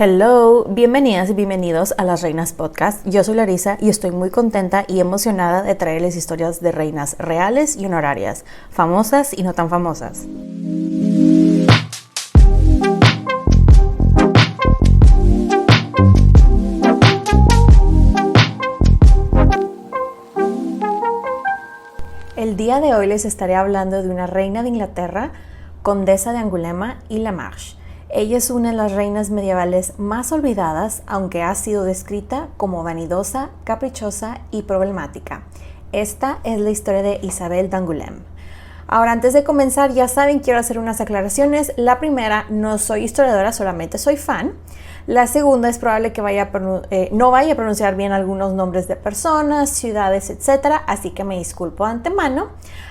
Hello, bienvenidas y bienvenidos a Las Reinas Podcast. Yo soy Larisa y estoy muy contenta y emocionada de traerles historias de reinas reales y honorarias, famosas y no tan famosas. El día de hoy les estaré hablando de una reina de Inglaterra, condesa de Angulema y La Marche. Ella es una de las reinas medievales más olvidadas, aunque ha sido descrita como vanidosa, caprichosa y problemática. Esta es la historia de Isabel d'Angoulême. Ahora, antes de comenzar, ya saben, quiero hacer unas aclaraciones. La primera, no soy historiadora, solamente soy fan. La segunda, es probable que no vaya a pronunciar bien algunos nombres de personas, ciudades, etc. Así que me disculpo de antemano.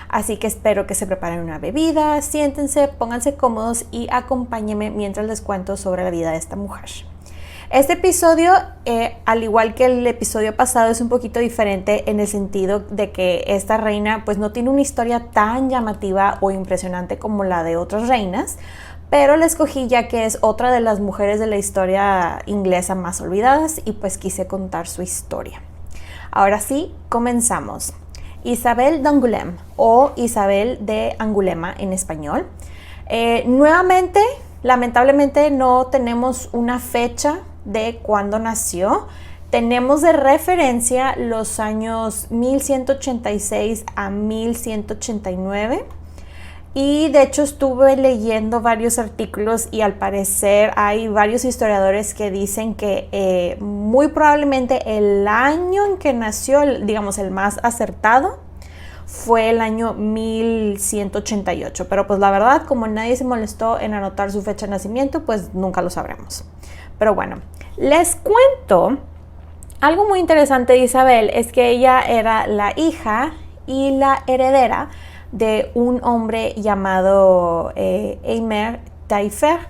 Así que espero que se preparen una bebida, siéntense, pónganse cómodos y acompáñenme mientras les cuento sobre la vida de esta mujer. Este episodio, al igual que el episodio pasado, es un poquito diferente en el sentido de que esta reina pues no tiene una historia tan llamativa o impresionante como la de otras reinas, pero la escogí ya que es otra de las mujeres de la historia inglesa más olvidadas y pues quise contar su historia. Ahora sí, comenzamos. Isabel d'Angoulême o Isabel de Angulema en español. Nuevamente, lamentablemente no tenemos una fecha de cuándo nació. Tenemos de referencia los años 1186 a 1189 y de hecho estuve leyendo varios artículos y al parecer hay varios historiadores que dicen que muy probablemente el año en que nació, digamos el más acertado, fue el año 1188, pero pues la verdad, como nadie se molestó en anotar su fecha de nacimiento, pues nunca lo sabremos. Pero bueno, les cuento algo muy interesante de Isabel, es que ella era la hija y la heredera de un hombre llamado Aymer Taillefer,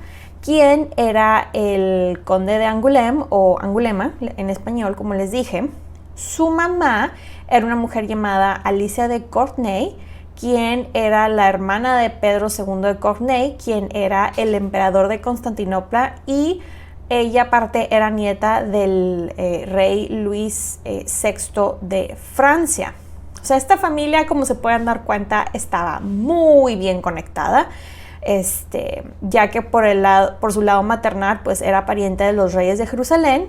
quien era el conde de Angulema o Angulema en español, como les dije. Su mamá era una mujer llamada Alicia de Courtenay, quien era la hermana de Pedro II de Courtenay, quien era el emperador de Constantinopla, y ella aparte era nieta del rey Luis VI de Francia. O sea, esta familia, como se pueden dar cuenta, estaba muy bien conectada, ya que por su lado maternal, pues era pariente de los reyes de Jerusalén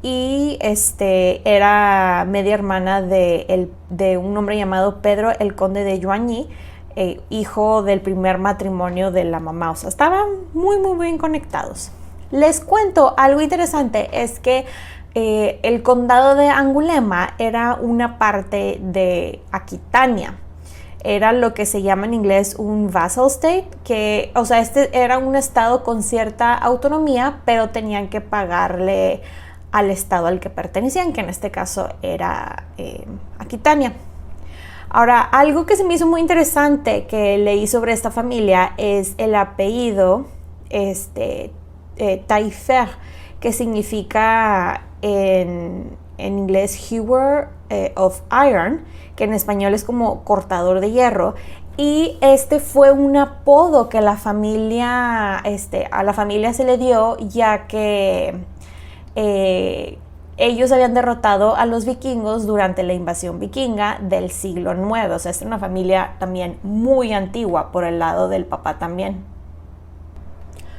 y era media hermana de un hombre llamado Pedro el conde de Joigny, hijo del primer matrimonio de la mamá. O sea, estaban muy, muy bien conectados. Les cuento algo interesante, es que el condado de Angulema era una parte de Aquitania. Era lo que se llama en inglés un vassal state, que, o sea, era un estado con cierta autonomía, pero tenían que pagarle al estado al que pertenecían, que en este caso era Aquitania. Ahora, algo que se me hizo muy interesante que leí sobre esta familia es el apellido Taillefer, que significa en inglés hewer of iron, que en español es como cortador de hierro, y fue un apodo que a la familia se le dio, ya que ellos habían derrotado a los vikingos durante la invasión vikinga del siglo IX. O sea, es una familia también muy antigua por el lado del papá también.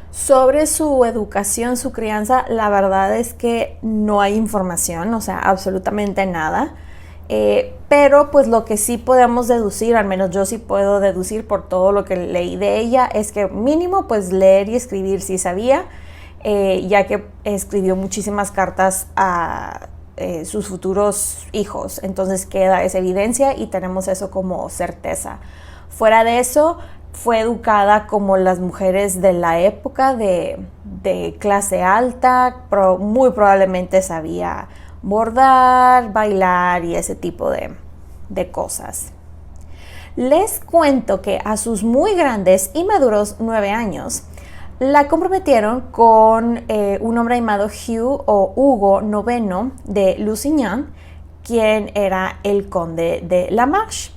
Sobre su educación, su crianza, la verdad es que no hay información, o sea, absolutamente nada. Pero pues lo que sí podemos deducir, al menos yo sí puedo deducir por todo lo que leí de ella, es que mínimo pues leer y escribir sí sabía, ya que escribió muchísimas cartas a sus futuros hijos. Entonces queda esa evidencia y tenemos eso como certeza. Fuera de eso, fue educada como las mujeres de la época de clase alta, pero muy probablemente sabía bordar, bailar y ese tipo de cosas. Les cuento que a sus muy grandes y maduros 9 años, la comprometieron con un hombre llamado Hugh o Hugo IX de Lusignan, quien era el conde de La Marche.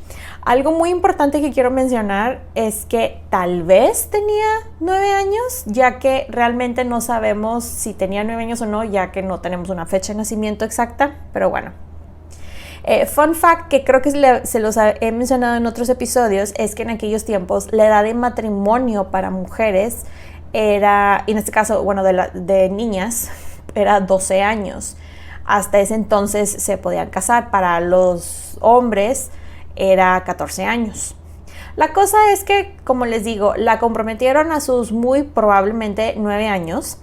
Algo muy importante que quiero mencionar es que tal vez tenía 9 años, ya que realmente no sabemos si tenía 9 años o no, ya que no tenemos una fecha de nacimiento exacta, pero bueno. Fun fact que creo que se los he mencionado en otros episodios es que en aquellos tiempos la edad de matrimonio para mujeres era, en este caso, bueno, de niñas, era 12 años. Hasta ese entonces se podían casar. Para los hombres era 14 años. La cosa es que, como les digo, la comprometieron a sus muy probablemente 9 años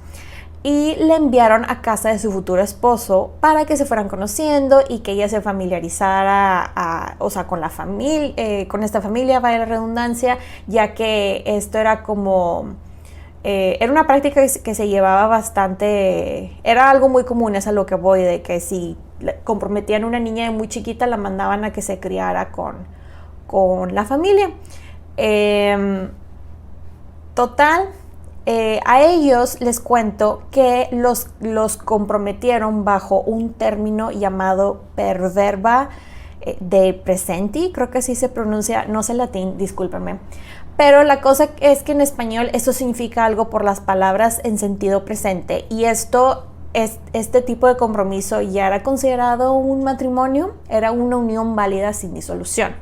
y le enviaron a casa de su futuro esposo para que se fueran conociendo y que ella se familiarizara con la familia, con esta familia, vaya la redundancia, ya que esto era como... era una práctica que se llevaba bastante, era algo muy común, es a lo que voy, de que si comprometían a una niña de muy chiquita, la mandaban a que se criara con la familia. Total, a ellos les cuento que los comprometieron bajo un término llamado per verba de presenti, creo que así se pronuncia, no sé latín, discúlpenme. Pero la cosa es que en español esto significa algo por las palabras en sentido presente, y este tipo de compromiso ya era considerado un matrimonio, era una unión válida sin disolución.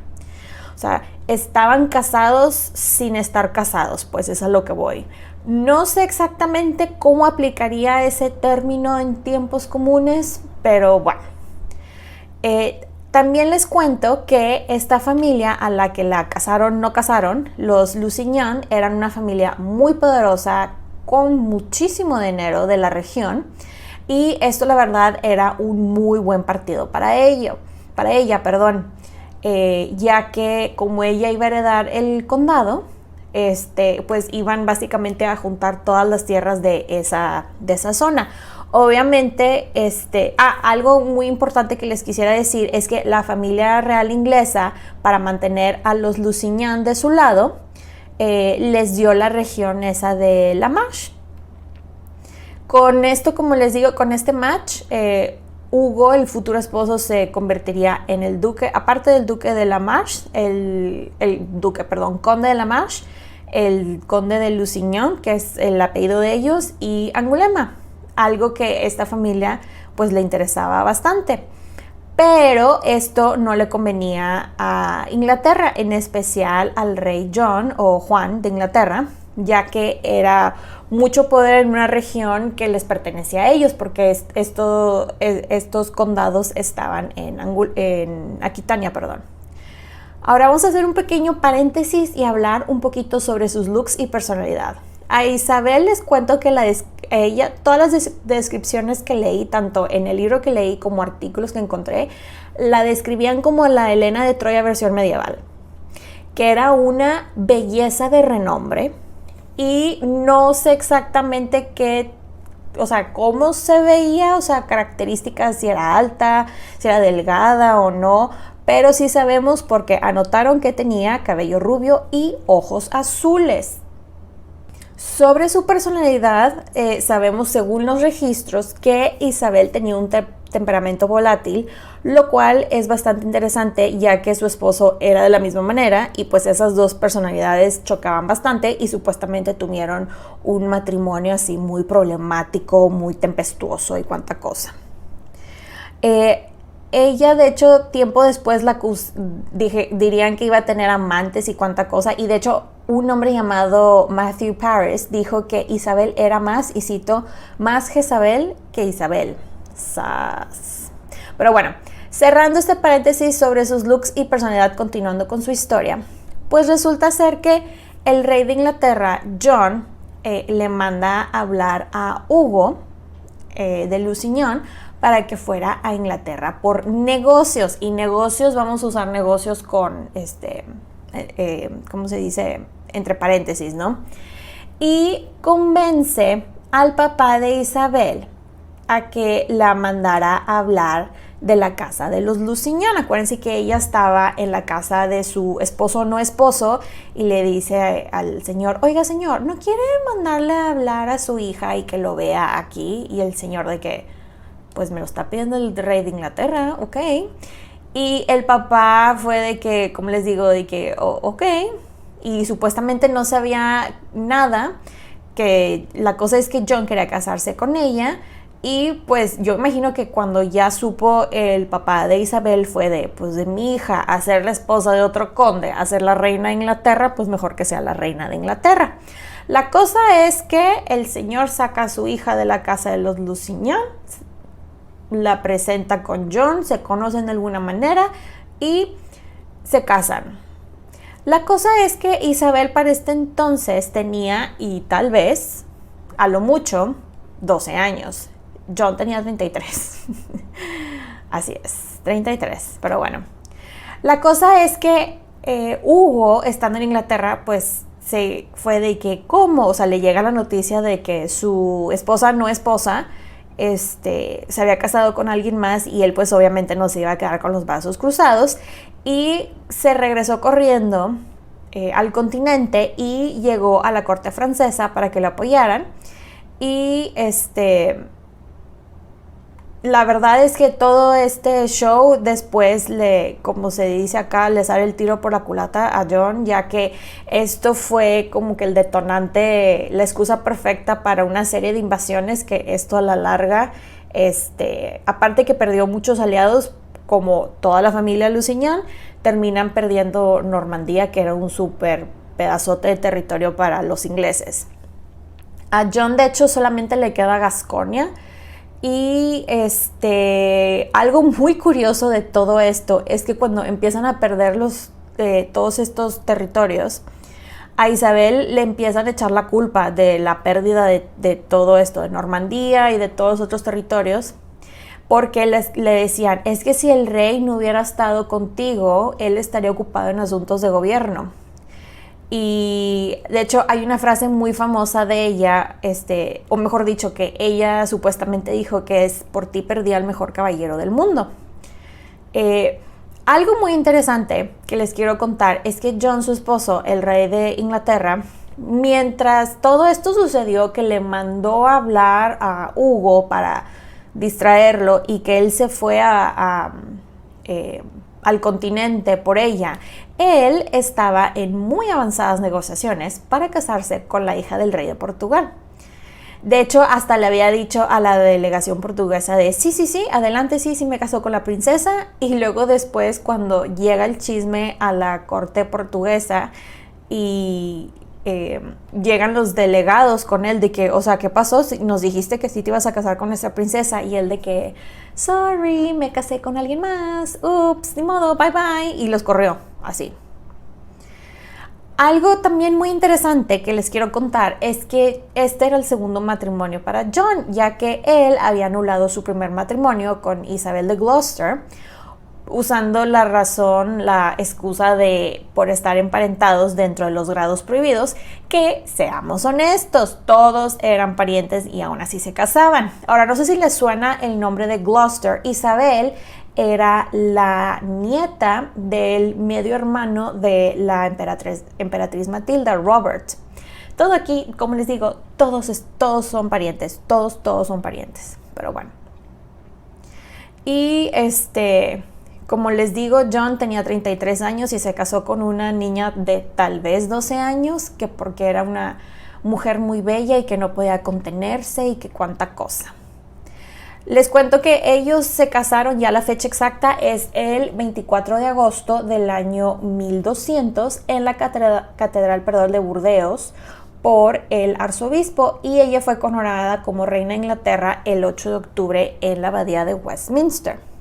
O sea, estaban casados sin estar casados, pues es a lo que voy. No sé exactamente cómo aplicaría ese término en tiempos comunes, pero bueno. También les cuento que esta familia a la que la no casaron, los Lusignan, eran una familia muy poderosa con muchísimo dinero de la región, y esto la verdad era un muy buen partido para ella, ya que como ella iba a heredar el condado, pues iban básicamente a juntar todas las tierras de esa zona. Obviamente, algo muy importante que les quisiera decir es que la familia real inglesa, para mantener a los Lusignan de su lado, les dio la región esa de La Marche. Con esto, como les digo, con este match, Hugo, el futuro esposo, se convertiría en el duque, aparte del duque de La Marche, conde de La Marche, el conde de Lusignan, que es el apellido de ellos, y Angulema, algo que esta familia pues le interesaba bastante. Pero esto no le convenía a Inglaterra, en especial al rey John o Juan de Inglaterra, ya que era mucho poder en una región que les pertenecía a ellos, porque estos condados estaban en Aquitania, perdón. Ahora vamos a hacer un pequeño paréntesis y hablar un poquito sobre sus looks y personalidad. A Isabel les cuento que todas las descripciones que leí, tanto en el libro que leí como artículos que encontré, la describían como la Helena de Troya versión medieval, que era una belleza de renombre, y no sé exactamente cómo se veía, características, si era alta, si era delgada o no, pero sí sabemos porque anotaron que tenía cabello rubio y ojos azules. Sobre su personalidad, sabemos según los registros que Isabel tenía un temperamento volátil, lo cual es bastante interesante, ya que su esposo era de la misma manera, y pues esas dos personalidades chocaban bastante y supuestamente tuvieron un matrimonio así muy problemático, muy tempestuoso y cuánta cosa. Ella, de hecho, tiempo después dirían que iba a tener amantes y cuánta cosa, y de hecho un hombre llamado Matthew Paris dijo que Isabel era más, y cito, más Jezabel que Isabel. ¡Sas! Pero bueno, cerrando este paréntesis sobre sus looks y personalidad, continuando con su historia, pues resulta ser que el rey de Inglaterra, John, le manda a hablar a Hugo de Lusignan para que fuera a Inglaterra por negocios. Y negocios, vamos a usar negocios con, ¿cómo se dice? Entre paréntesis, ¿no? Y convence al papá de Isabel a que la mandara a hablar de la casa de los Lusignan. Acuérdense que ella estaba en la casa de su esposo o no esposo, y le dice al señor, oiga señor, ¿no quiere mandarle a hablar a su hija y que lo vea aquí? Y el señor de que, pues me lo está pidiendo el rey de Inglaterra, ok. Y el papá fue de que, como les digo, de que, ok, y supuestamente no sabía nada, que la cosa es que John quería casarse con ella. Y pues yo imagino que cuando ya supo el papá de Isabel fue de, pues de mi hija a ser la esposa de otro conde, a ser la reina de Inglaterra, pues mejor que sea la reina de Inglaterra. La cosa es que el señor saca a su hija de la casa de los Lusignan, la presenta con John, se conocen de alguna manera y se casan. La cosa es que Isabel para este entonces tenía, y tal vez, a lo mucho, 12 años. John tenía 33. Así es, 33, pero bueno. La cosa es que Hugo, estando en Inglaterra, pues se fue de que, ¿cómo? O sea, le llega la noticia de que su esposa no esposa, se había casado con alguien más y él pues obviamente no se iba a quedar con los brazos cruzados y se regresó corriendo al continente y llegó a la corte francesa para que lo apoyaran y la verdad es que todo este show después como se dice acá, le sale el tiro por la culata a John, ya que esto fue como que el detonante, la excusa perfecta para una serie de invasiones que esto a la larga, aparte que perdió muchos aliados, como toda la familia Lusignan, terminan perdiendo Normandía, que era un súper pedazote de territorio para los ingleses. A John, de hecho, solamente le queda Gasconia. Y algo muy curioso de todo esto es que cuando empiezan a perder todos estos territorios, a Isabel le empiezan a echar la culpa de la pérdida de todo esto, de Normandía y de todos los otros territorios, porque le decían, es que si el rey no hubiera estado contigo, él estaría ocupado en asuntos de gobierno. Y de hecho hay una frase muy famosa de ella, o mejor dicho, que ella supuestamente dijo que es: por ti perdí al mejor caballero del mundo. Algo muy interesante que les quiero contar es que John, su esposo, el rey de Inglaterra, mientras todo esto sucedió, que le mandó a hablar a Hugo para distraerlo y que él se fue al continente por ella, él estaba en muy avanzadas negociaciones para casarse con la hija del rey de Portugal. De hecho, hasta le había dicho a la delegación portuguesa de sí, adelante, sí, me casó con la princesa. Y luego después, cuando llega el chisme a la corte portuguesa y llegan los delegados con él de que, o sea, ¿qué pasó? Nos dijiste que sí te ibas a casar con nuestra princesa, y él de que, sorry, me casé con alguien más, ups, ni modo, bye bye, y los corrió, así. Algo también muy interesante que les quiero contar es que este era el segundo matrimonio para John, ya que él había anulado su primer matrimonio con Isabel de Gloucester, usando la excusa de por estar emparentados dentro de los grados prohibidos, que, seamos honestos, todos eran parientes y aún así se casaban. Ahora, no sé si les suena el nombre de Gloucester. Isabel era la nieta del medio hermano de la emperatriz Matilda, Robert. Todo aquí, como les digo, todos son parientes, todos son parientes, pero bueno. Y como les digo, John tenía 33 años y se casó con una niña de tal vez 12 años, que porque era una mujer muy bella y que no podía contenerse y que cuánta cosa. Les cuento que ellos se casaron, ya la fecha exacta es el 24 de agosto del año 1200 en la catedral de Burdeos por el arzobispo, y ella fue coronada como reina de Inglaterra el 8 de octubre en la abadía de Westminster.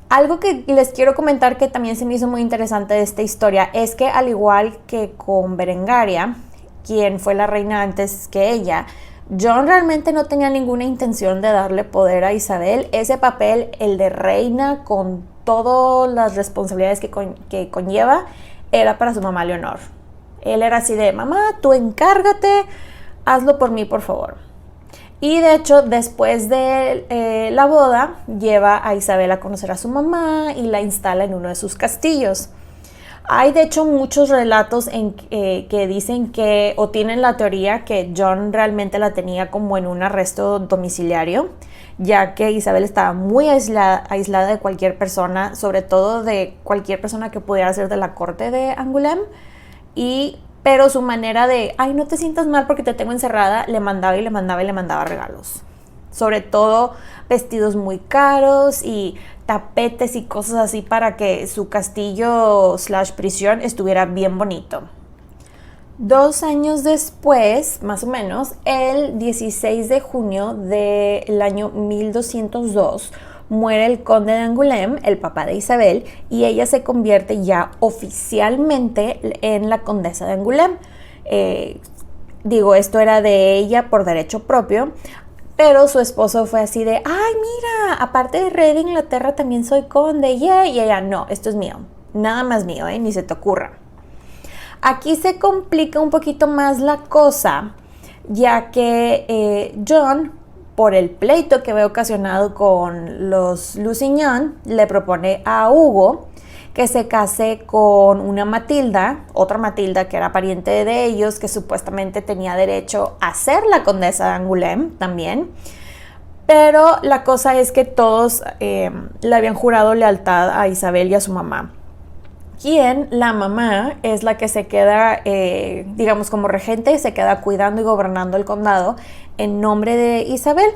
Algo que les quiero comentar que también se me hizo muy interesante de esta historia es que, al igual que con Berengaria, quien fue la reina antes que ella, John realmente no tenía ninguna intención de darle poder a Isabel. Ese papel, el de reina, con todas las responsabilidades que conlleva, era para su mamá Leonor. Él era así de, mamá, tú encárgate, hazlo por mí, por favor. Y de hecho, después de la boda, lleva a Isabel a conocer a su mamá y la instala en uno de sus castillos. Hay de hecho muchos relatos que dicen que, o tienen la teoría que John realmente la tenía como en un arresto domiciliario, ya que Isabel estaba muy aislada de cualquier persona, sobre todo de cualquier persona que pudiera ser de la corte de Angoulême, pero su manera de, ay, no te sientas mal porque te tengo encerrada, le mandaba y le mandaba y le mandaba regalos. Sobre todo vestidos muy caros y tapetes y cosas así para que su castillo / prisión estuviera bien bonito. 2 años después, más o menos, el 16 de junio del año 1202, muere el conde de Angoulême, el papá de Isabel, y ella se convierte ya oficialmente en la condesa de Angoulême. Esto era de ella por derecho propio, pero su esposo fue así de, ay, mira, aparte de rey de Inglaterra también soy conde, yeah. Y ella, no, esto es mío, nada más mío, ni se te ocurra. Aquí se complica un poquito más la cosa, ya que John, por el pleito que había ocasionado con los Lusignan, le propone a Hugo que se case con una Matilda, otra Matilda que era pariente de ellos, que supuestamente tenía derecho a ser la condesa de Angoulême también. Pero la cosa es que todos le habían jurado lealtad a Isabel y a su mamá. Quien la mamá es la que se queda, digamos como regente, se queda cuidando y gobernando el condado en nombre de Isabel.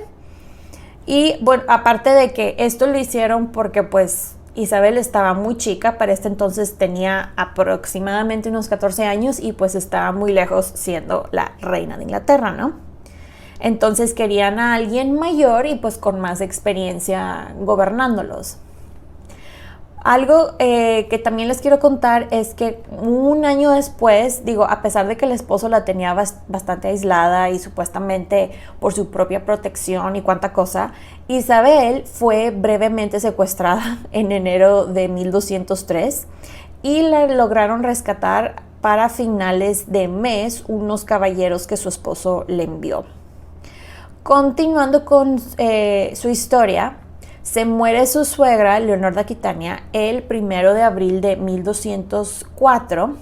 Y bueno, aparte de que esto lo hicieron porque pues Isabel estaba muy chica, para este entonces tenía aproximadamente unos 14 años y pues estaba muy lejos siendo la reina de Inglaterra, ¿no? Entonces querían a alguien mayor y pues con más experiencia gobernándolos. Algo que también les quiero contar es que un año después, a pesar de que el esposo la tenía bastante aislada y supuestamente por su propia protección y cuánta cosa, Isabel fue brevemente secuestrada en enero de 1203 y la lograron rescatar para finales de mes unos caballeros que su esposo le envió. Continuando con su historia, se muere su suegra, Leonor de Aquitania, el 1 de abril de 1204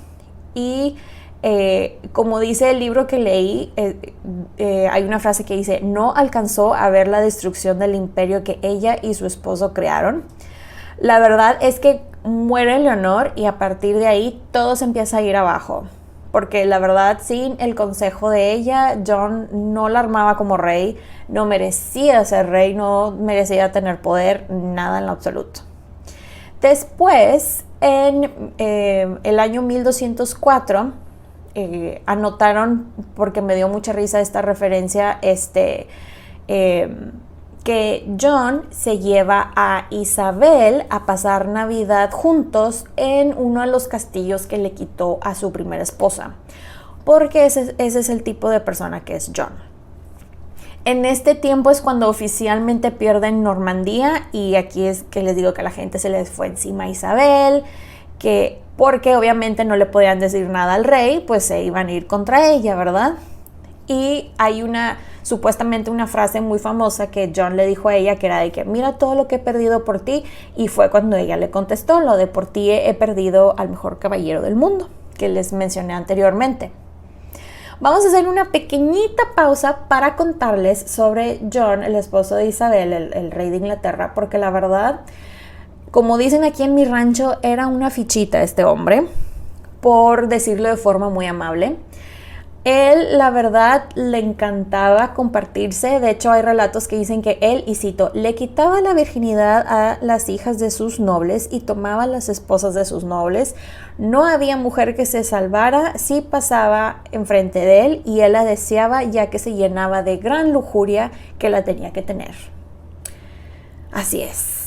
y como dice el libro que leí, hay una frase que dice, no alcanzó a ver la destrucción del imperio que ella y su esposo crearon. La verdad es que muere Leonor y a partir de ahí todo se empieza a ir abajo. Porque la verdad, sin el consejo de ella, John no la armaba como rey, no merecía ser rey, no merecía tener poder, nada en lo absoluto. Después, en el año 1204, anotaron, porque me dio mucha risa esta referencia, que John se lleva a Isabel a pasar Navidad juntos en uno de los castillos que le quitó a su primera esposa, porque ese es el tipo de persona que es John. En este tiempo es cuando oficialmente pierden Normandía y aquí es que les digo que la gente se les fue encima a Isabel, porque obviamente no le podían decir nada al rey, pues se iban a ir contra ella, ¿verdad? Y hay supuestamente una frase muy famosa que John le dijo a ella, que era de que mira todo lo que he perdido por ti, y fue cuando ella le contestó, lo de por ti he perdido al mejor caballero del mundo, que les mencioné anteriormente. Vamos a hacer una pequeñita pausa para contarles sobre John, el esposo de Isabel, el rey de Inglaterra, porque la verdad, como dicen aquí en mi rancho, era una fichita este hombre, por decirlo de forma muy amable. Él, la verdad, le encantaba compartirse. De hecho, hay relatos que dicen que él, y cito, le quitaba la virginidad a las hijas de sus nobles y tomaba las esposas de sus nobles. No había mujer que se salvara si pasaba enfrente de él y él la deseaba, ya que se llenaba de gran lujuria que la tenía que tener. Así es.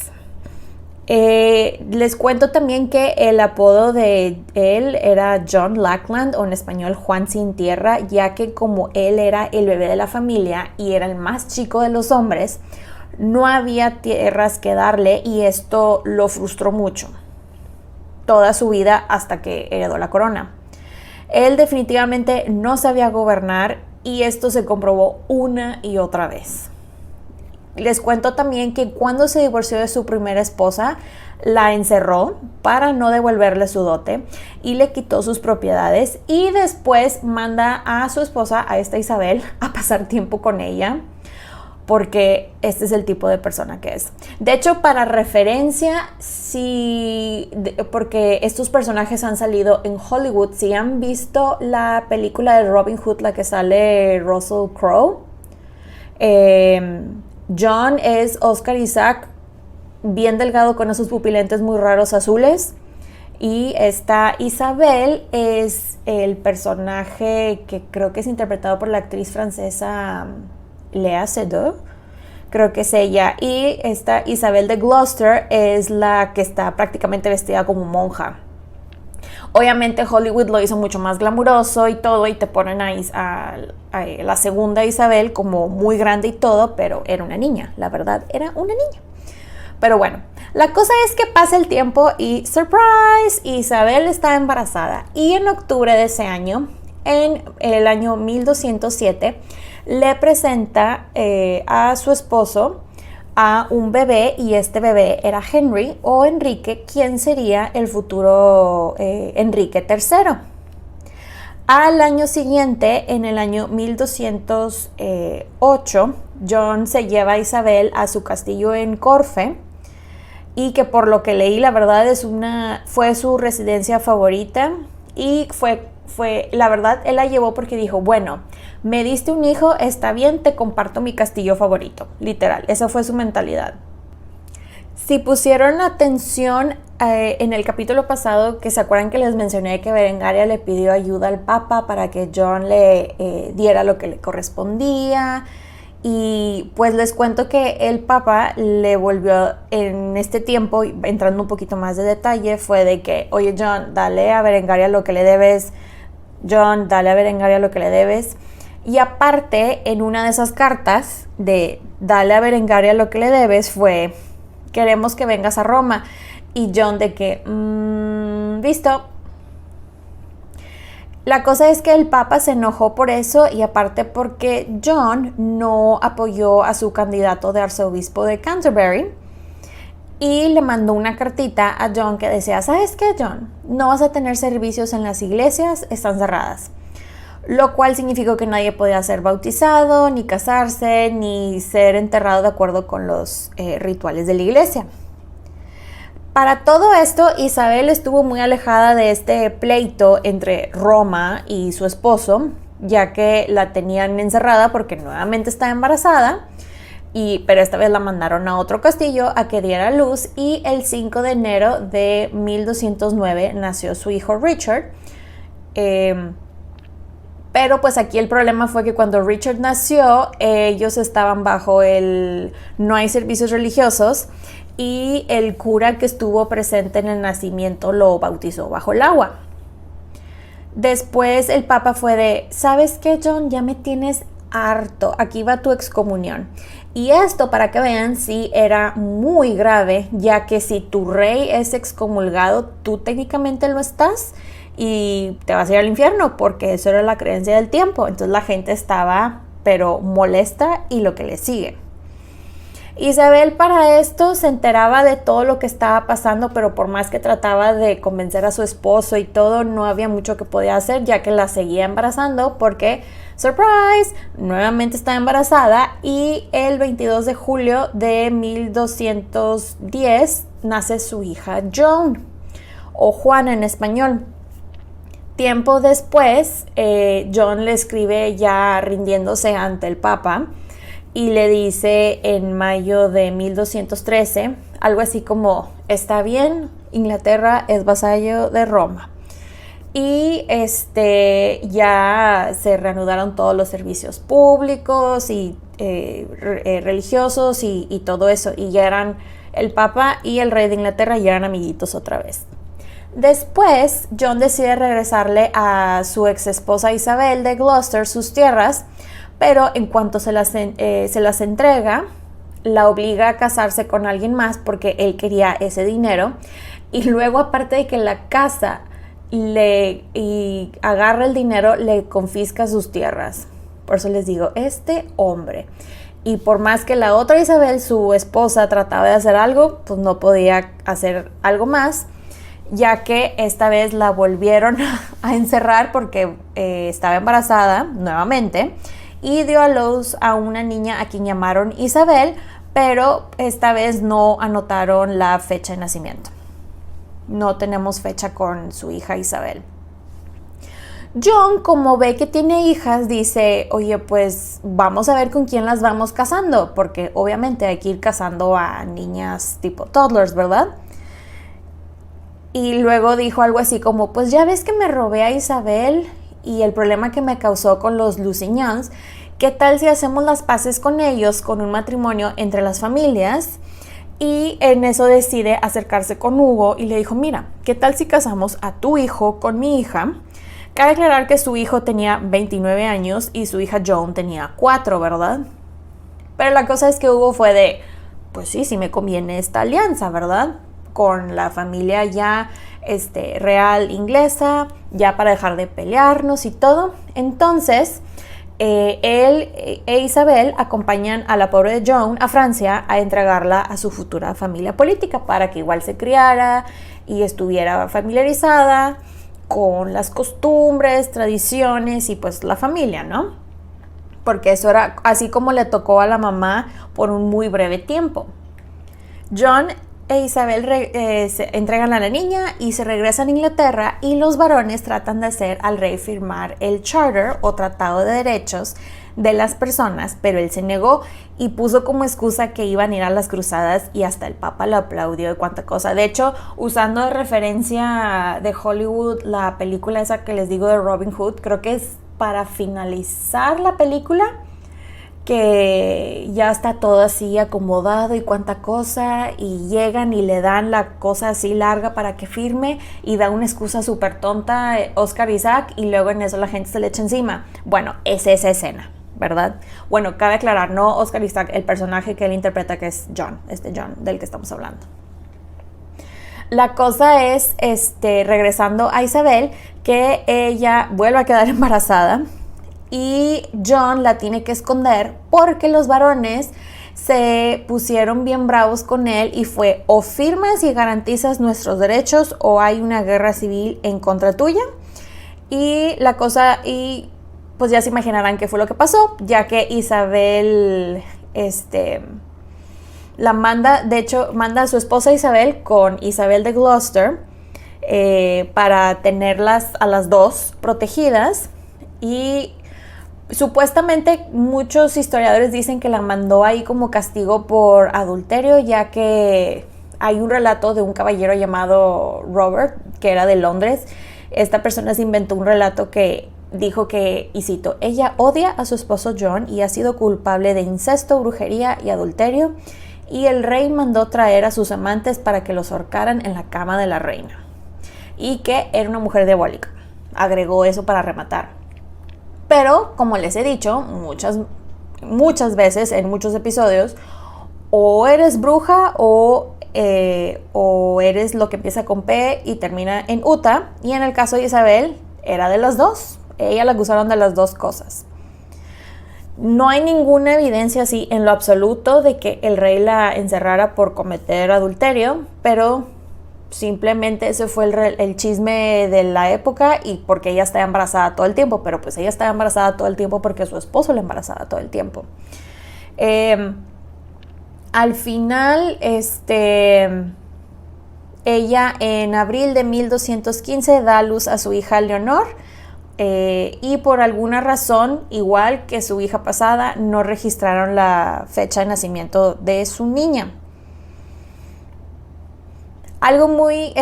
Les cuento también que el apodo de él era John Lackland, o en español Juan sin tierra, ya que como él era el bebé de la familia y era el más chico de los hombres, no había tierras que darle y esto lo frustró mucho toda su vida hasta que heredó la corona. Él definitivamente no sabía gobernar y esto se comprobó una y otra vez. Les cuento también que cuando se divorció de su primera esposa, la encerró para no devolverle su dote y le quitó sus propiedades, y después manda a su esposa, a esta Isabel, a pasar tiempo con ella, porque este es el tipo de persona que es. De hecho, para referencia, porque estos personajes han salido en Hollywood, si han visto la película de Robin Hood, la que sale Russell Crowe, John es Oscar Isaac, bien delgado con esos pupilentes muy raros azules, y esta Isabel es el personaje que creo que es interpretado por la actriz francesa Léa Seydoux, creo que es ella, y esta Isabel de Gloucester es la que está prácticamente vestida como monja. Obviamente Hollywood lo hizo mucho más glamuroso y todo, y te ponen a la segunda Isabel como muy grande y todo, pero era una niña, la verdad, era una niña. Pero bueno, la cosa es que pasa el tiempo y ¡surprise! Isabel está embarazada, y en octubre de ese año, en el año 1207, le presenta a su esposo a un bebé, y este bebé era Henry o Enrique, quien sería el futuro Enrique III. Al año siguiente, en el año 1208, John se lleva a Isabel a su castillo en Corfe, y que por lo que leí, la verdad fue su residencia favorita, y la verdad, él la llevó porque dijo, bueno, me diste un hijo, está bien, te comparto mi castillo favorito. Literal, esa fue su mentalidad. Si pusieron atención en el capítulo pasado, que se acuerdan que les mencioné que Berengaria le pidió ayuda al Papa para que John le diera lo que le correspondía, y pues les cuento que el Papa le volvió en este tiempo, entrando un poquito más de detalle, fue de que, oye John, dale a Berengaria lo que le debes, John, dale a Berengaria lo que le debes. Y aparte, en una de esas cartas de dale a Berengaria lo que le debes fue, queremos que vengas a Roma. Y John de que, listo. La cosa es que el Papa se enojó por eso, y aparte porque John no apoyó a su candidato de arzobispo de Canterbury, y le mandó una cartita a John que decía, ¿sabes qué, John? No vas a tener servicios en las iglesias, están cerradas. Lo cual significó que nadie podía ser bautizado, ni casarse, ni ser enterrado de acuerdo con los rituales de la iglesia. Para todo esto, Isabel estuvo muy alejada de este pleito entre Roma y su esposo, ya que la tenían encerrada porque nuevamente estaba embarazada, pero esta vez la mandaron a otro castillo a que diera luz, y el 5 de enero de 1209 nació su hijo Richard. Pero pues aquí el problema fue que cuando Richard nació, ellos estaban bajo no hay servicios religiosos, y el cura que estuvo presente en el nacimiento lo bautizó bajo el agua. Después el Papa fue de, ¿sabes qué, John? Ya me tienes harto, aquí va tu excomunión. Y esto, para que vean, sí era muy grave, ya que si tu rey es excomulgado, tú técnicamente lo estás, y te vas a ir al infierno, porque eso era la creencia del tiempo. Entonces la gente estaba pero molesta, y lo que le sigue. Isabel para esto se enteraba de todo lo que estaba pasando, pero por más que trataba de convencer a su esposo y todo, no había mucho que podía hacer, ya que la seguía embarazando porque, surprise, nuevamente estaba embarazada, y el 22 de julio de 1210 nace su hija Joan, o Juana en español. Tiempo después, John le escribe ya rindiéndose ante el Papa, y le dice en mayo de 1213, algo así como, está bien, Inglaterra es vasallo de Roma. Y ya se reanudaron todos los servicios públicos y religiosos y todo eso, y ya eran el Papa y el rey de Inglaterra, ya eran amiguitos otra vez. Después, John decide regresarle a su ex esposa Isabel de Gloucester sus tierras, pero en cuanto se las entrega, la obliga a casarse con alguien más porque él quería ese dinero, y luego, aparte de que la casa y agarra el dinero, le confisca sus tierras. Por eso les digo, este hombre. Y por más que la otra Isabel, su esposa, trataba de hacer algo, pues no podía hacer algo más, ya que esta vez la volvieron a encerrar porque estaba embarazada nuevamente y dio a luz a una niña a quien llamaron Isabel, pero esta vez no anotaron la fecha de nacimiento. No tenemos fecha con su hija Isabel. John, como ve que tiene hijas, dice, oye, pues vamos a ver con quién las vamos casando, porque obviamente hay que ir casando a niñas tipo toddlers, ¿verdad? Y luego dijo algo así como, pues ya ves que me robé a Isabel y el problema que me causó con los Lusignans, ¿qué tal si hacemos las paces con ellos con un matrimonio entre las familias? Y en eso decide acercarse con Hugo y le dijo, mira, ¿qué tal si casamos a tu hijo con mi hija? Cabe aclarar que su hijo tenía 29 años y su hija Joan tenía 4, ¿verdad? Pero la cosa es que Hugo fue de, pues sí me conviene esta alianza, ¿verdad? Con la familia ya real inglesa, ya para dejar de pelearnos y todo. Entonces, él e Isabel acompañan a la pobre Joan a Francia a entregarla a su futura familia política para que igual se criara y estuviera familiarizada con las costumbres, tradiciones y pues la familia, ¿no? Porque eso era así como le tocó a la mamá por un muy breve tiempo. John e Isabel se entregan a la niña y se regresan a Inglaterra y los varones tratan de hacer al rey firmar el Charter o Tratado de Derechos de las personas, pero él se negó y puso como excusa que iban a ir a las cruzadas y hasta el Papa lo aplaudió de cuánta cosa. De hecho, usando de referencia de Hollywood la película esa que les digo de Robin Hood, creo que es para finalizar la película, que ya está todo así acomodado y cuánta cosa, y llegan y le dan la cosa así larga para que firme y da una excusa súper tonta Oscar Isaac y luego en eso la gente se le echa encima. Bueno, es esa escena, ¿verdad? Bueno, cabe aclarar, no Oscar Isaac, el personaje que él interpreta, que es John, John del que estamos hablando. La cosa es, regresando a Isabel, que ella vuelve a quedar embarazada y John la tiene que esconder porque los varones se pusieron bien bravos con él y fue o firmas y garantizas nuestros derechos o hay una guerra civil en contra tuya. Y la cosa, y pues ya se imaginarán qué fue lo que pasó, ya que Isabel la manda, de hecho manda a su esposa Isabel con Isabel de Gloucester para tenerlas a las dos protegidas. Y supuestamente muchos historiadores dicen que la mandó ahí como castigo por adulterio, ya que hay un relato de un caballero llamado Robert, que era de Londres. Esta persona se inventó un relato que dijo que, y cito, ella odia a su esposo John y ha sido culpable de incesto, brujería y adulterio, y el rey mandó traer a sus amantes para que los ahorcaran en la cama de la reina, y que era una mujer diabólica. Agregó eso para rematar. Pero, como les he dicho muchas veces en muchos episodios, o eres bruja o eres lo que empieza con P y termina en Uta. Y en el caso de Isabel, era de las dos. Ella la acusaron de las dos cosas. No hay ninguna evidencia así en lo absoluto de que el rey la encerrara por cometer adulterio, pero simplemente ese fue el chisme de la época y porque ella estaba embarazada todo el tiempo, pero pues ella estaba embarazada todo el tiempo porque su esposo la embarazaba todo el tiempo. Al final, ella en abril de 1215 da a luz a su hija Leonor y por alguna razón, igual que su hija pasada, no registraron la fecha de nacimiento de su niña. Algo muy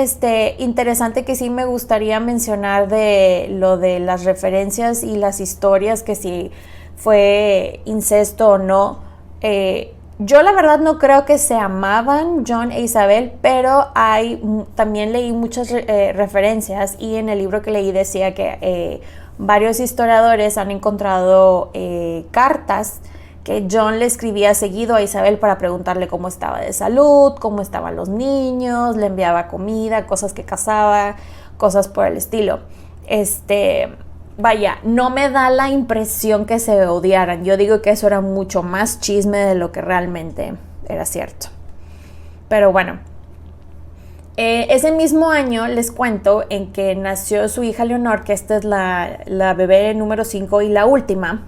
interesante que sí me gustaría mencionar de lo de las referencias y las historias, que si fue incesto o no. Yo la verdad no creo que se amaban John e Isabel, pero también leí muchas referencias y en el libro que leí decía que varios historiadores han encontrado cartas que John le escribía seguido a Isabel para preguntarle cómo estaba de salud, cómo estaban los niños, le enviaba comida, cosas que cazaba, cosas por el estilo. vaya, no me da la impresión que se odiaran. Yo digo que eso era mucho más chisme de lo que realmente era cierto. Pero bueno, ese mismo año les cuento en que nació su hija Leonor, que esta es la bebé número 5 y la última.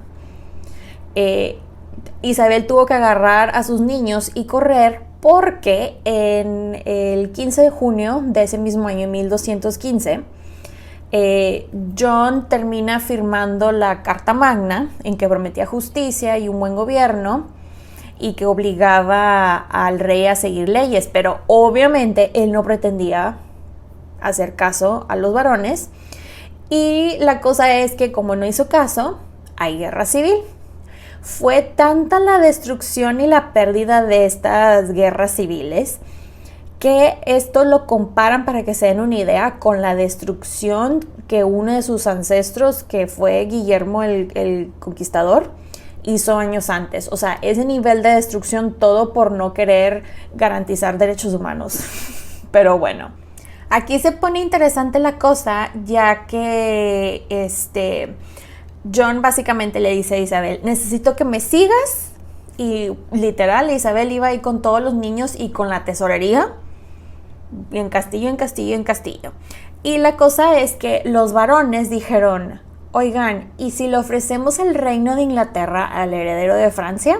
Isabel tuvo que agarrar a sus niños y correr porque en el 15 de junio de ese mismo año, 1215, John termina firmando la Carta Magna en que prometía justicia y un buen gobierno y que obligaba al rey a seguir leyes, pero obviamente él no pretendía hacer caso a los varones, y la cosa es que como no hizo caso, hay guerra civil. Fue tanta la destrucción y la pérdida de estas guerras civiles que esto lo comparan, para que se den una idea, con la destrucción que uno de sus ancestros, que fue Guillermo el Conquistador, hizo años antes. O sea, ese nivel de destrucción, todo por no querer garantizar derechos humanos. Pero bueno, aquí se pone interesante la cosa, ya que John básicamente le dice a Isabel: necesito que me sigas. Y literal, Isabel iba ahí con todos los niños y con la tesorería, en castillo, en castillo, en castillo. Y la cosa es que los varones dijeron: oigan, ¿y si le ofrecemos el reino de Inglaterra al heredero de Francia?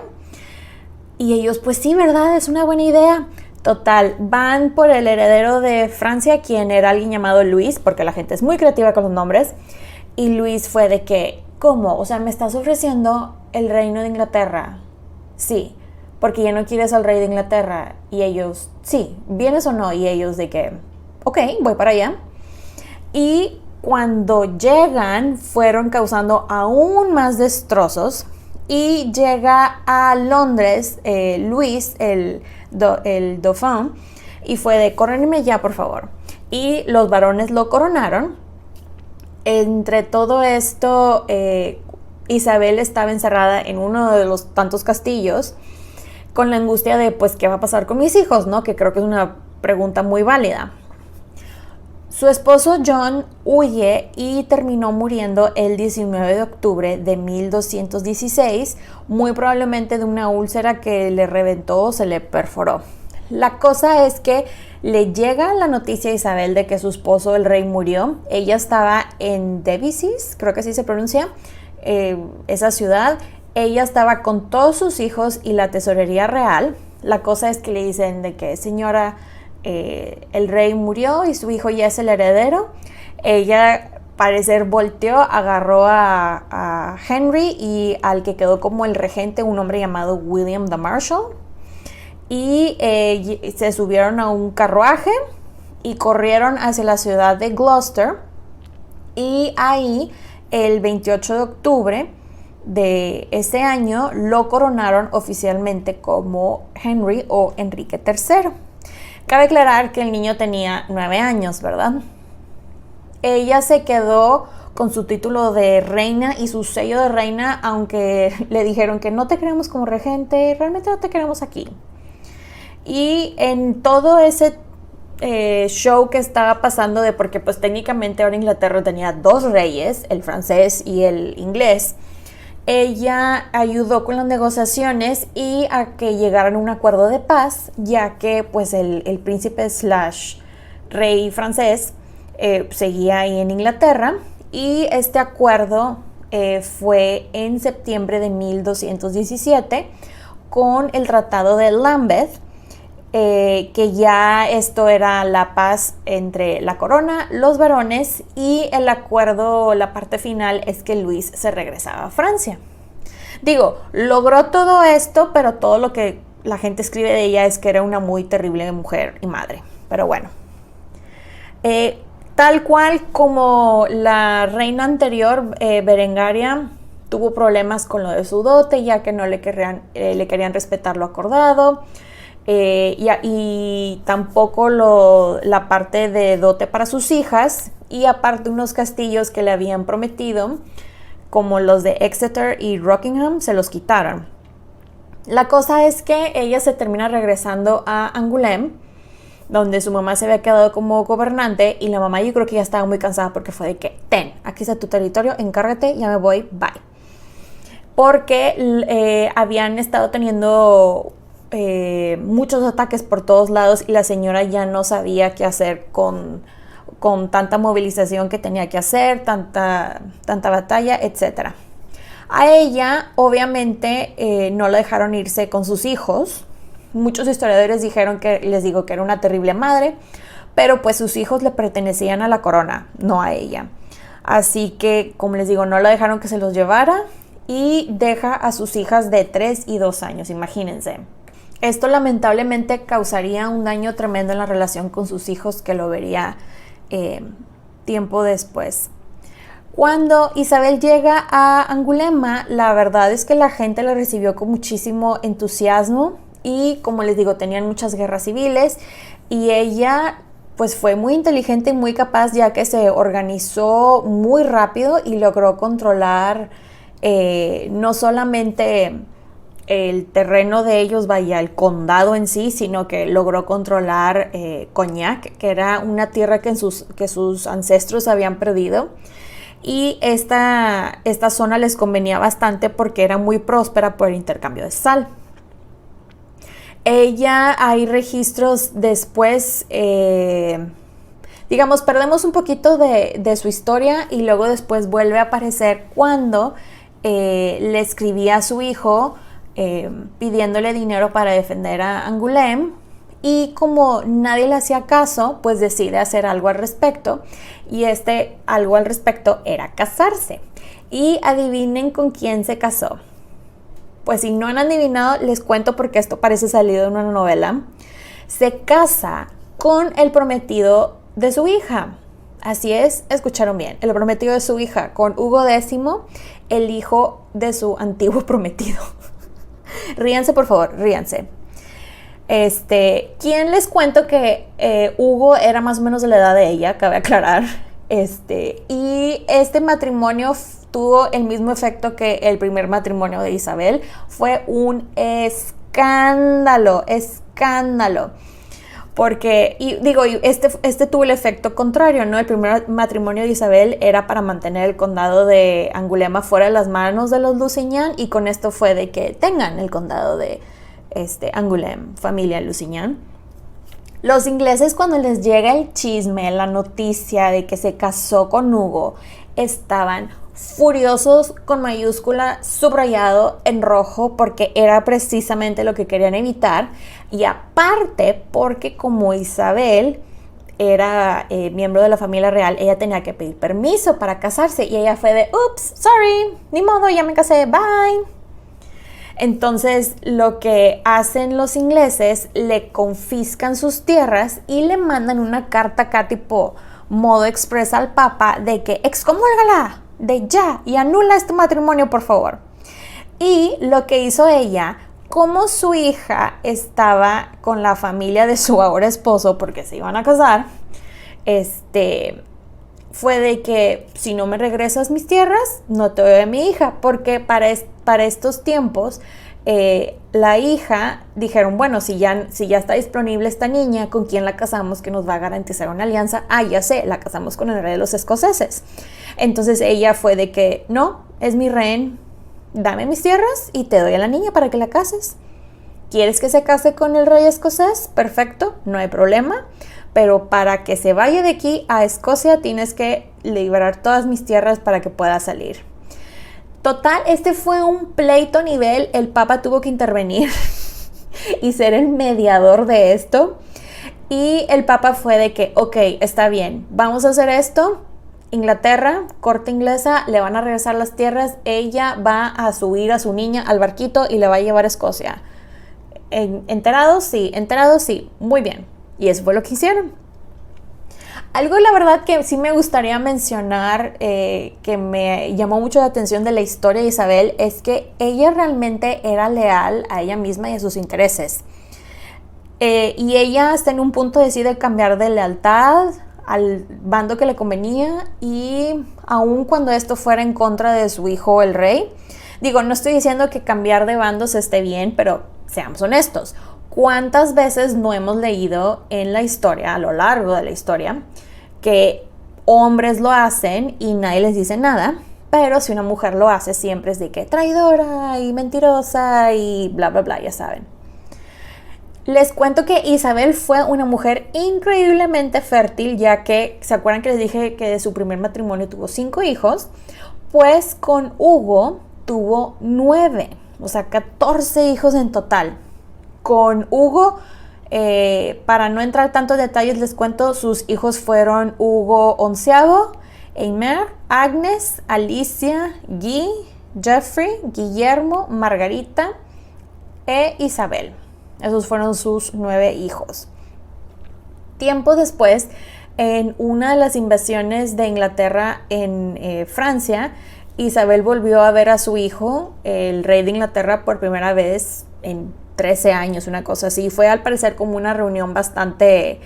Y ellos, pues sí, ¿verdad? Es una buena idea. Total, van por el heredero de Francia, quien era alguien llamado Luis, porque la gente es muy creativa con los nombres. Y Luis fue de que, ¿cómo? O sea, ¿me estás ofreciendo el reino de Inglaterra? Sí, porque ya no quieres al rey de Inglaterra. Y ellos, sí, ¿vienes o no? Y ellos de que, ok, voy para allá. Y cuando llegan, fueron causando aún más destrozos. Y llega a Londres Luis, el Dauphin, y fue de: córonenme ya, por favor. Y los varones lo coronaron. Entre todo esto, Isabel estaba encerrada en uno de los tantos castillos, con la angustia de, pues, ¿qué va a pasar con mis hijos?, ¿no? Que creo que es una pregunta muy válida. Su esposo John huye y terminó muriendo el 19 de octubre de 1216, muy probablemente de una úlcera que le reventó o se le perforó. La cosa es que le llega la noticia a Isabel de que su esposo, el rey, murió. Ella estaba en Devizes, creo que así se pronuncia, esa ciudad. Ella estaba con todos sus hijos y la tesorería real. La cosa es que le dicen de que, señora, el rey murió y su hijo ya es el heredero. Ella, parecer, volteó, agarró a Henry y al que quedó como el regente, un hombre llamado William the Marshal, y se subieron a un carruaje y corrieron hacia la ciudad de Gloucester, y ahí el 28 de octubre de ese año lo coronaron oficialmente como Henry o Enrique III. Cabe aclarar que el niño tenía 9 años, ¿verdad? Ella se quedó con su título de reina y su sello de reina, aunque le dijeron que no te queremos como regente, realmente no te queremos aquí. Y en todo ese show que estaba pasando de, porque pues técnicamente ahora Inglaterra tenía 2 reyes, el francés y el inglés, ella ayudó con las negociaciones y a que llegaran a un acuerdo de paz, ya que pues el príncipe / rey francés seguía ahí en Inglaterra, y este acuerdo fue en septiembre de 1217 con el Tratado de Lambeth, que ya esto era la paz entre la corona, los varones, y el acuerdo, la parte final es que Luis se regresaba a Francia. Digo, logró todo esto, pero todo lo que la gente escribe de ella es que era una muy terrible mujer y madre. Pero bueno, tal cual como la reina anterior, Berengaria, tuvo problemas con lo de su dote, ya que no le querían respetar lo acordado. Y tampoco la parte de dote para sus hijas, y aparte unos castillos que le habían prometido, como los de Exeter y Rockingham, se los quitaron. La cosa es que ella se termina regresando a Angoulême, donde su mamá se había quedado como gobernante y la mamá yo creo que ya estaba muy cansada porque fue de que, aquí está tu territorio, encárgate, ya me voy, bye. Porque habían estado teniendo muchos ataques por todos lados y la señora ya no sabía qué hacer con tanta movilización que tenía que hacer, tanta batalla, etc. A ella, obviamente, no la dejaron irse con sus hijos. Muchos historiadores dijeron que era una terrible madre, pero pues sus hijos le pertenecían a la corona, no a ella. Así que, como les digo, no la dejaron que se los llevara y deja a sus hijas de 3 y 2 años, imagínense. Esto lamentablemente causaría un daño tremendo en la relación con sus hijos, que lo vería tiempo después. Cuando Isabel llega a Angulema, la verdad es que la gente la recibió con muchísimo entusiasmo y, como les digo, tenían muchas guerras civiles y ella pues fue muy inteligente y muy capaz, ya que se organizó muy rápido y logró controlar no solamente el terreno de ellos, vaya, el condado en sí, sino que logró controlar Cognac, que era una tierra que sus ancestros habían perdido. Y esta zona les convenía bastante porque era muy próspera por el intercambio de sal. Ella, hay registros después, digamos, perdemos un poquito de su historia y luego después vuelve a aparecer cuando le escribía a su hijo pidiéndole dinero para defender a Angoulême, y como nadie le hacía caso, pues decide hacer algo al respecto, y algo al respecto era casarse. Y adivinen con quién se casó. Pues si no han adivinado, les cuento porque esto parece salido de una novela. Se casa con el prometido de su hija. Así es, escucharon bien, el prometido de su hija, con Hugo X, el hijo de su antiguo prometido. Ríanse, por favor, ríanse. ¿Quién les cuento que Hugo era más o menos de la edad de ella? Cabe aclarar. Y este matrimonio tuvo el mismo efecto que el primer matrimonio de Isabel. Fue un escándalo. Porque, este tuvo el efecto contrario, ¿no? El primer matrimonio de Isabel era para mantener el condado de Angulema fuera de las manos de los Lusignan, y con esto fue de que tengan el condado de Angoulême, familia Lusignan. Los ingleses, cuando les llega el chisme, la noticia de que se casó con Hugo, estaban furiosos con mayúscula, subrayado en rojo, porque era precisamente lo que querían evitar. Y aparte, porque como Isabel era miembro de la familia real, ella tenía que pedir permiso para casarse, y ella fue de, ups, sorry, ni modo, ya me casé, bye. Entonces, lo que hacen los ingleses, le confiscan sus tierras y le mandan una carta acá tipo modo express al Papa de que excomúlgala de ya y anula este matrimonio, por favor. Y lo que hizo ella, como su hija estaba con la familia de su ahora esposo porque se iban a casar, fue de que si no me regresas mis tierras, no te doy a mi hija, porque para estos tiempos la hija dijeron, bueno, si ya está disponible esta niña, ¿con quién la casamos que nos va a garantizar una alianza? Ya sé, la casamos con el rey de los escoceses. Entonces ella fue de que, no, es mi rehén, dame mis tierras y te doy a la niña para que la cases. ¿Quieres que se case con el rey escocés? Perfecto, no hay problema. Pero para que se vaya de aquí a Escocia tienes que liberar todas mis tierras para que pueda salir. Total, fue un pleito a nivel, el Papa tuvo que intervenir y ser el mediador de esto. Y el Papa fue de que, ok, está bien, vamos a hacer esto. Inglaterra, corte inglesa, le van a regresar las tierras. Ella va a subir a su niña al barquito y le va a llevar a Escocia. ¿Enterados? Sí, muy bien. Y eso fue lo que hicieron. Algo, la verdad, que sí me gustaría mencionar, que me llamó mucho la atención de la historia de Isabel, es que ella realmente era leal a ella misma y a sus intereses. Y ella hasta en un punto decide cambiar de lealtad al bando que le convenía, y aun cuando esto fuera en contra de su hijo el rey. Digo, no estoy diciendo que cambiar de bandos esté bien, pero seamos honestos. ¿Cuántas veces no hemos leído en la historia, a lo largo de la historia, que hombres lo hacen y nadie les dice nada? Pero si una mujer lo hace, siempre es de que traidora y mentirosa y bla, bla, bla, ya saben. Les cuento que Isabel fue una mujer increíblemente fértil, ya que, ¿se acuerdan que les dije que de su primer matrimonio tuvo 5 hijos? Pues con Hugo tuvo 9, o sea, 14 hijos en total. Con Hugo, para no entrar tantos detalles, les cuento, sus hijos fueron Hugo onceavo, Eimer, Agnes, Alicia, Guy, Jeffrey, Guillermo, Margarita e Isabel. Esos fueron sus 9 hijos. Tiempo después, en una de las invasiones de Inglaterra en Francia, Isabel volvió a ver a su hijo, el rey de Inglaterra, por primera vez en 13 años, una cosa así. Fue al parecer como una reunión bastante,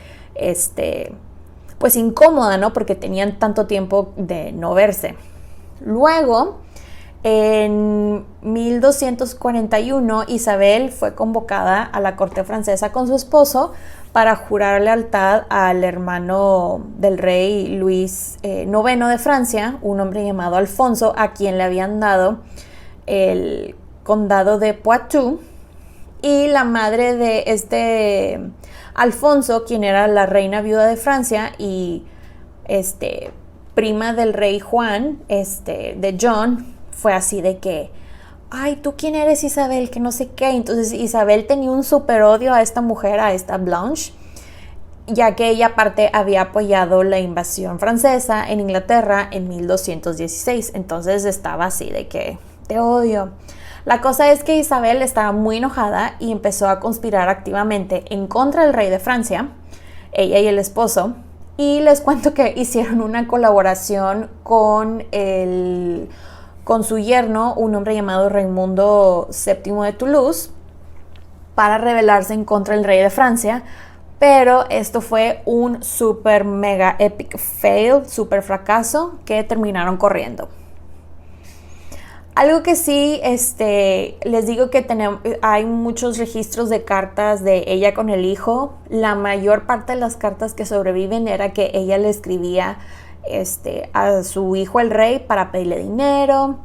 pues incómoda, ¿no? Porque tenían tanto tiempo de no verse. Luego, en 1241, Isabel fue convocada a la corte francesa con su esposo para jurar lealtad al hermano del rey Luis IX de Francia, un hombre llamado Alfonso, a quien le habían dado el condado de Poitou, y la madre de este Alfonso, quien era la reina viuda de Francia y prima del rey Juan, de John, fue así de que, ay, ¿tú quién eres, Isabel? Que no sé qué. Entonces Isabel tenía un súper odio a esta mujer, a esta Blanche, ya que ella aparte había apoyado la invasión francesa en Inglaterra en 1216. Entonces estaba así de que, te odio. La cosa es que Isabel estaba muy enojada y empezó a conspirar activamente en contra del rey de Francia, ella y el esposo. Y les cuento que hicieron una colaboración con su yerno, un hombre llamado Raimundo VII de Toulouse, para rebelarse en contra del rey de Francia. Pero esto fue un super mega epic fail, super fracaso, que terminaron corriendo. Algo que sí, les digo que hay muchos registros de cartas de ella con el hijo. La mayor parte de las cartas que sobreviven era que ella le escribía a su hijo el rey para pedirle dinero.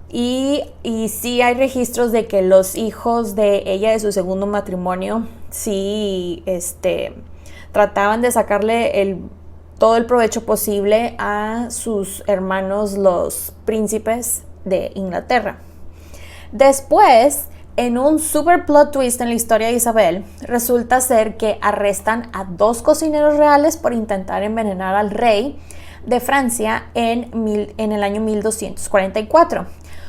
Y sí hay registros de que los hijos de ella de su segundo matrimonio sí trataban de sacarle todo el provecho posible a sus hermanos, los príncipes de Inglaterra. Después, en un super plot twist en la historia de Isabel, resulta ser que arrestan a 2 cocineros reales por intentar envenenar al rey de Francia en el año 1244.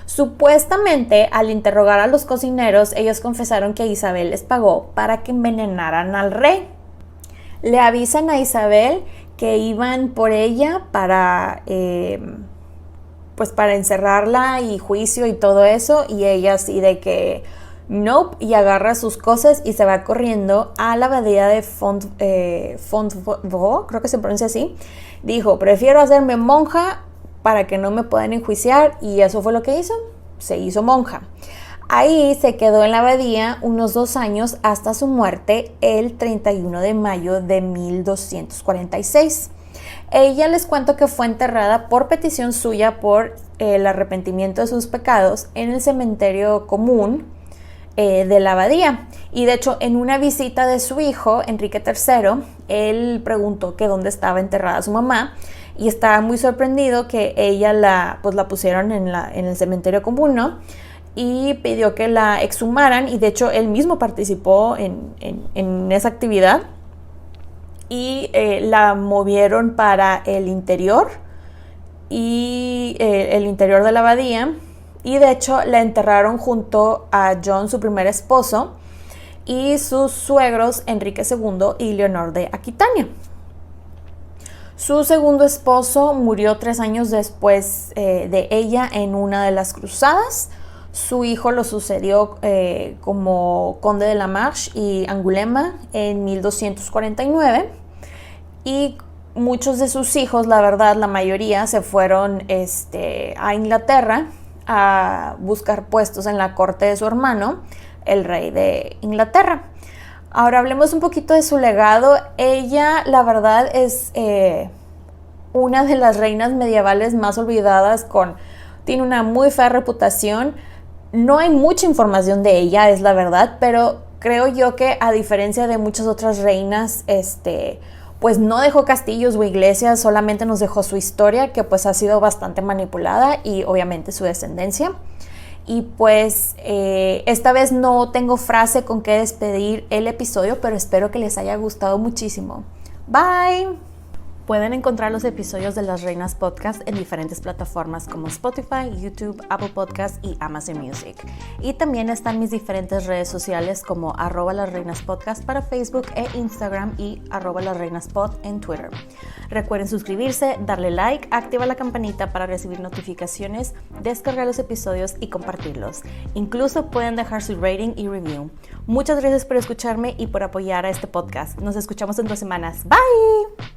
Supuestamente, al interrogar a los cocineros, ellos confesaron que Isabel les pagó para que envenenaran al rey. Le avisan a Isabel que iban por ella para encerrarla y juicio y todo eso, y ella así de que nope, y agarra sus cosas y se va corriendo a la abadía de Fontevraud, creo que se pronuncia así. Dijo, prefiero hacerme monja para que no me puedan enjuiciar, y eso fue lo que hizo, se hizo monja. Ahí se quedó en la abadía unos 2 años hasta su muerte el 31 de mayo de 1246. Ella, les cuento que fue enterrada por petición suya por el arrepentimiento de sus pecados en el cementerio común de la abadía. Y de hecho, en una visita de su hijo, Enrique III, él preguntó que dónde estaba enterrada su mamá, y estaba muy sorprendido que ella la pusieron en el cementerio común, ¿no? Y pidió que la exhumaran, y de hecho él mismo participó en esa actividad. Y la movieron para el interior el interior de la abadía, y de hecho la enterraron junto a John, su primer esposo, y sus suegros Enrique II y Leonor de Aquitania. Su segundo esposo murió 3 años después de ella en una de las cruzadas. Su hijo lo sucedió como conde de la Marche y Angulema en 1249, y muchos de sus hijos, la verdad, la mayoría, se fueron a Inglaterra a buscar puestos en la corte de su hermano, el rey de Inglaterra. Ahora hablemos un poquito de su legado. Ella, la verdad, es una de las reinas medievales más olvidadas, tiene una muy fea reputación. No hay mucha información de ella, es la verdad, pero creo yo que a diferencia de muchas otras reinas, pues no dejó castillos o iglesias, solamente nos dejó su historia, que pues ha sido bastante manipulada, y obviamente su descendencia. Y pues esta vez no tengo frase con que despedir el episodio, pero espero que les haya gustado muchísimo. Bye. Pueden encontrar los episodios de Las Reinas Podcast en diferentes plataformas como Spotify, YouTube, Apple Podcast y Amazon Music. Y también están mis diferentes redes sociales como @LasReinasPodcast para Facebook e Instagram y @LasReinasPod en Twitter. Recuerden suscribirse, darle like, activar la campanita para recibir notificaciones, descargar los episodios y compartirlos. Incluso pueden dejar su rating y review. Muchas gracias por escucharme y por apoyar a este podcast. Nos escuchamos en 2 semanas. Bye.